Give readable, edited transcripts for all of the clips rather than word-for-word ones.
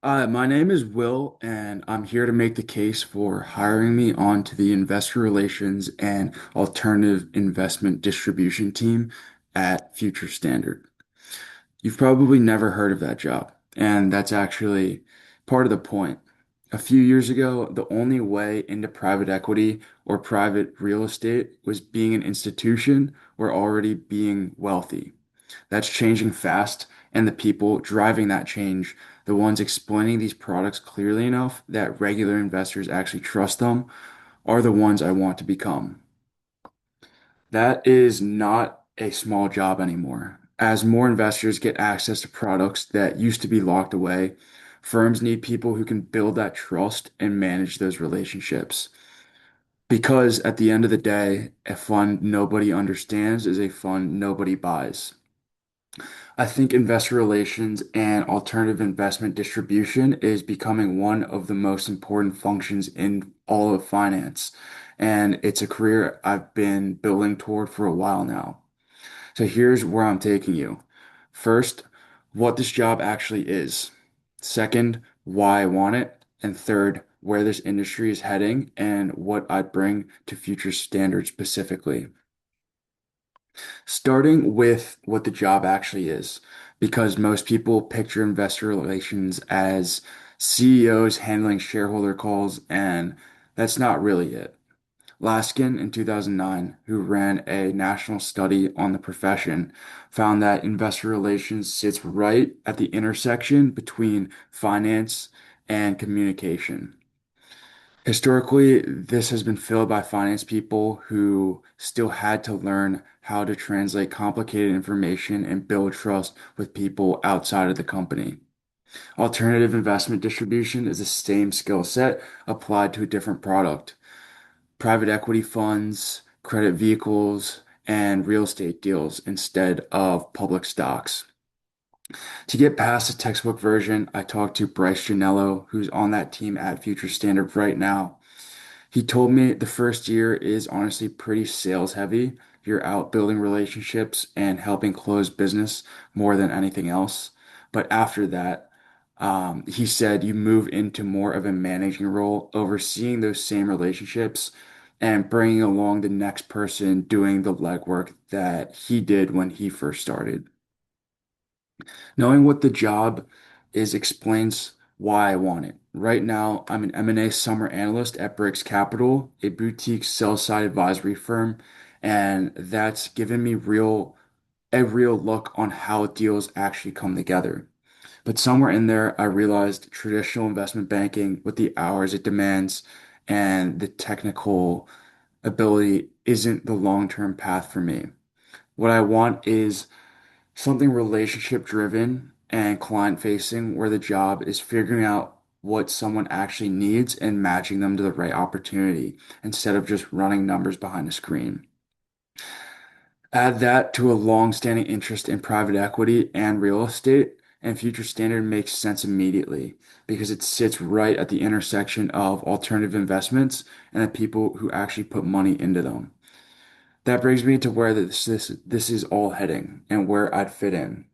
My name is Will, and I'm here to make the case for hiring me onto the investor relations and alternative investment distribution team at Future Standard. You've probably never heard of that job, and that's actually part of the point. A few years ago, the only way into private equity or private real estate was being an institution or already being wealthy. That's changing fast, and the people driving that change, the ones explaining these products clearly enough that regular investors actually trust them, are the ones I want to become. That is not a small job anymore. As more investors get access to products that used to be locked away, firms need people who can build that trust and manage those relationships. Because at the end of the day, a fund nobody understands is a fund nobody buys. I think investor relations and alternative investment distribution is becoming one of the most important functions in all of finance. And it's a career I've been building toward for a while now. So here's where I'm taking you. First, what this job actually is. Second, why I want it. And third, where this industry is heading and what I bring to future standards specifically. Starting with what the job actually is, because most people picture investor relations as CEOs handling shareholder calls, and that's not really it. Laskin in 2009, who ran a national study on the profession, found that investor relations sits right at the intersection between finance and communication. Historically, this has been filled by finance people who still had to learn how to translate complicated information and build trust with people outside of the company. Alternative investment distribution is the same skill set applied to a different product. Private equity funds, credit vehicles, and real estate deals instead of public stocks. To get past the textbook version, I talked to Bryce Janello, who's on that team at Future Standard right now. He told me the first year is honestly pretty sales heavy. You're out building relationships and helping close business more than anything else. But after that, he said you move into more of a managing role, overseeing those same relationships and bringing along the next person doing the legwork that he did when he first started. Knowing what the job is explains why I want it. Right now, I'm an M&A summer analyst at Briggs Capital, a boutique sell-side advisory firm, and that's given me a real look on how deals actually come together. But somewhere in there, I realized traditional investment banking with the hours it demands and the technical ability isn't the long-term path for me. What I want is something relationship driven and client facing, where the job is figuring out what someone actually needs and matching them to the right opportunity instead of just running numbers behind a screen. Add that to a long-standing interest in private equity and real estate, and Future Standard makes sense immediately because it sits right at the intersection of alternative investments and the people who actually put money into them. That brings me to where this is all heading and where I'd fit in.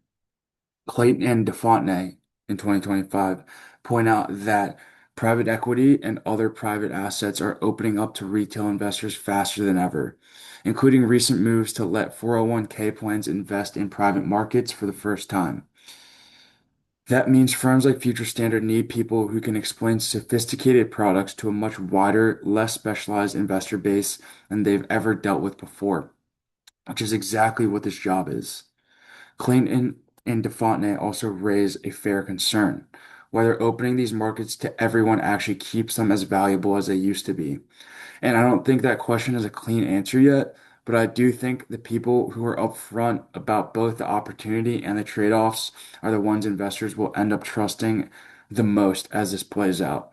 Clayton and DeFontenay in 2025 point out that private equity and other private assets are opening up to retail investors faster than ever, including recent moves to let 401(k) plans invest in private markets for the first time. That means firms like Future Standard need people who can explain sophisticated products to a much wider, less specialized investor base than they've ever dealt with before, which is exactly what this job is. Clayton and DeFontenay also raise a fair concern, whether opening these markets to everyone actually keeps them as valuable as they used to be. And I don't think that question has a clean answer yet, but I do think the people who are upfront about both the opportunity and the trade-offs are the ones investors will end up trusting the most as this plays out.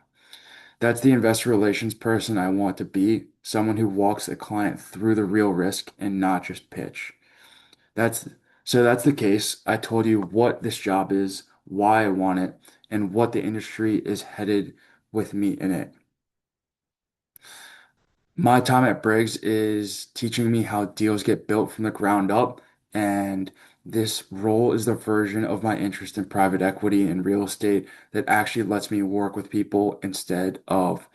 That's the investor relations person I want to be, someone who walks a client through the real risk and not just pitch. That's that's the case. I told you what this job is, why I want it, and what the industry is headed with me in it. My time at Briggs is teaching me how deals get built from the ground up and This role is the version of my interest in private equity and real estate that actually lets me work with people instead of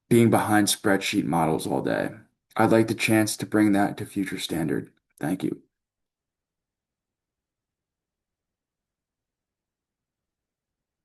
being behind spreadsheet models all day. I'd like the chance to bring that to future standard. Thank you.